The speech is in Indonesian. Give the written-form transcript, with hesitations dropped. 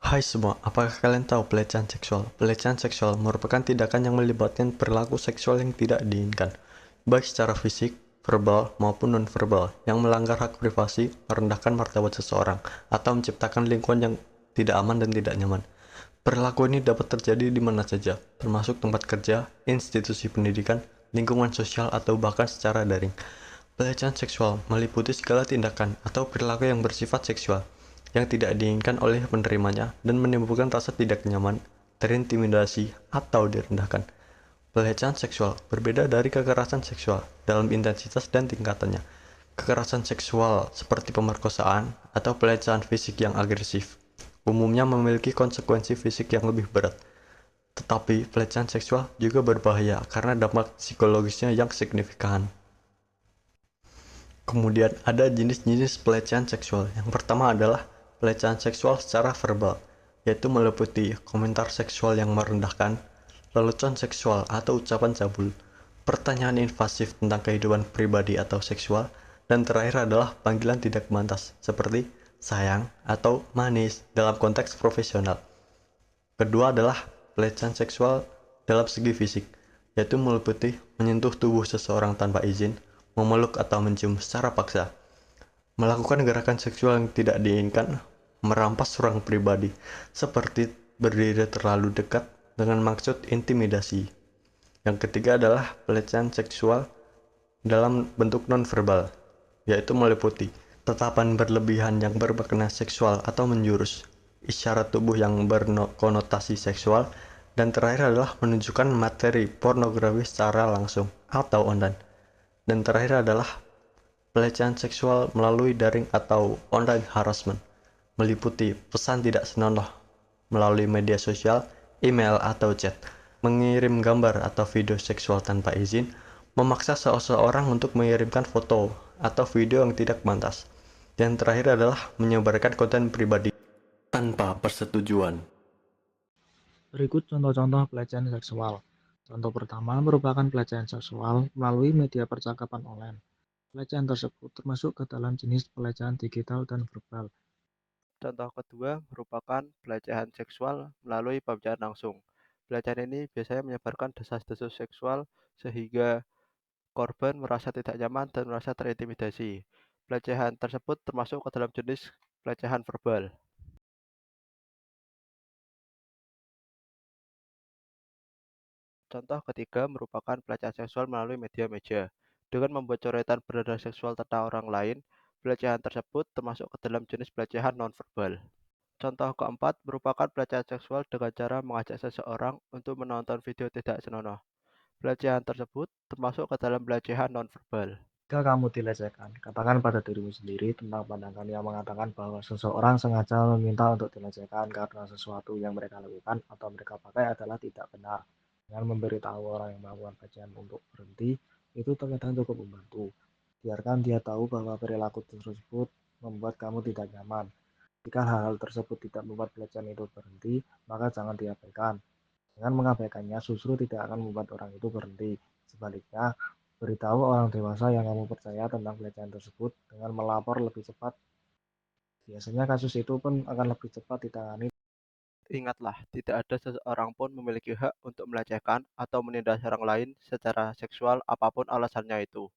Hai semua, apakah kalian tahu pelecehan seksual? Pelecehan seksual merupakan tindakan yang melibatkan perilaku seksual yang tidak diinginkan, baik secara fisik, verbal, maupun non-verbal, yang melanggar hak privasi, merendahkan martabat seseorang, atau menciptakan lingkungan yang tidak aman dan tidak nyaman. Perilaku ini dapat terjadi di mana saja, termasuk tempat kerja, institusi pendidikan, lingkungan sosial, atau bahkan secara daring. Pelecehan seksual meliputi segala tindakan atau perilaku yang bersifat seksual yang tidak diinginkan oleh penerimanya dan menimbulkan rasa tidak nyaman, terintimidasi, atau direndahkan. Pelecehan seksual berbeda dari kekerasan seksual dalam intensitas dan tingkatannya. Kekerasan seksual seperti pemerkosaan atau pelecehan fisik yang agresif umumnya memiliki konsekuensi fisik yang lebih berat. Tetapi pelecehan seksual juga berbahaya karena dampak psikologisnya yang signifikan. Kemudian ada jenis-jenis pelecehan seksual. Yang pertama adalah pelecehan seksual secara verbal, yaitu meliputi komentar seksual yang merendahkan, lelucon seksual atau ucapan cabul, pertanyaan invasif tentang kehidupan pribadi atau seksual, dan terakhir adalah panggilan tidak pantas, seperti sayang atau manis dalam konteks profesional. Kedua adalah pelecehan seksual dalam segi fisik, yaitu meliputi menyentuh tubuh seseorang tanpa izin, memeluk atau mencium secara paksa, melakukan gerakan seksual yang tidak diinginkan, merampas ruang pribadi, seperti berdiri terlalu dekat dengan maksud intimidasi. Yang ketiga adalah pelecehan seksual dalam bentuk nonverbal, yaitu meliputi tatapan berlebihan yang bermakna seksual atau menjurus, isyarat tubuh yang berkonotasi seksual, dan terakhir adalah menunjukkan materi pornografi secara langsung atau online. Dan terakhir adalah pelecehan seksual melalui daring atau online harassment, meliputi pesan tidak senonoh melalui media sosial, email atau chat, mengirim gambar atau video seksual tanpa izin, memaksa seseorang untuk mengirimkan foto atau video yang tidak pantas, dan terakhir adalah menyebarkan konten pribadi tanpa persetujuan. Berikut contoh-contoh pelecehan seksual. Contoh pertama merupakan pelecehan seksual melalui media percakapan online. Pelecehan tersebut termasuk ke dalam jenis pelecehan digital dan verbal. Contoh kedua merupakan pelecehan seksual melalui pembicaraan langsung. Pelecehan ini biasanya menyebarkan desas-desus seksual sehingga korban merasa tidak nyaman dan merasa terintimidasi. Pelecehan tersebut termasuk ke dalam jenis pelecehan verbal. Contoh ketiga merupakan pelecehan seksual melalui media meja. Dengan membuat coretan bernada seksual tentang orang lain, pelecehan tersebut termasuk ke dalam jenis pelecehan nonverbal. Contoh keempat merupakan pelecehan seksual dengan cara mengajak seseorang untuk menonton video tidak senonoh. Pelecehan tersebut termasuk ke dalam pelecehan nonverbal. Jika kamu dilecehkan, katakan pada dirimu sendiri tentang pandangan yang mengatakan bahwa seseorang sengaja meminta untuk dilecehkan karena sesuatu yang mereka lakukan atau mereka pakai adalah tidak benar. Dengan memberitahu orang yang melakukan pelecehan untuk berhenti, itu terkadang cukup membantu. Biarkan dia tahu bahwa perilaku tersebut membuat kamu tidak nyaman. Jika hal-hal tersebut tidak membuat pelecehan itu berhenti, maka jangan diabaikan. Dengan mengabaikannya justru tidak akan membuat orang itu berhenti. Sebaliknya, beritahu orang dewasa yang kamu percaya tentang pelecehan tersebut dengan melapor lebih cepat. Biasanya kasus itu pun akan lebih cepat ditangani. Ingatlah, tidak ada seseorang pun memiliki hak untuk melecehkan atau menindas orang lain secara seksual apapun alasannya itu.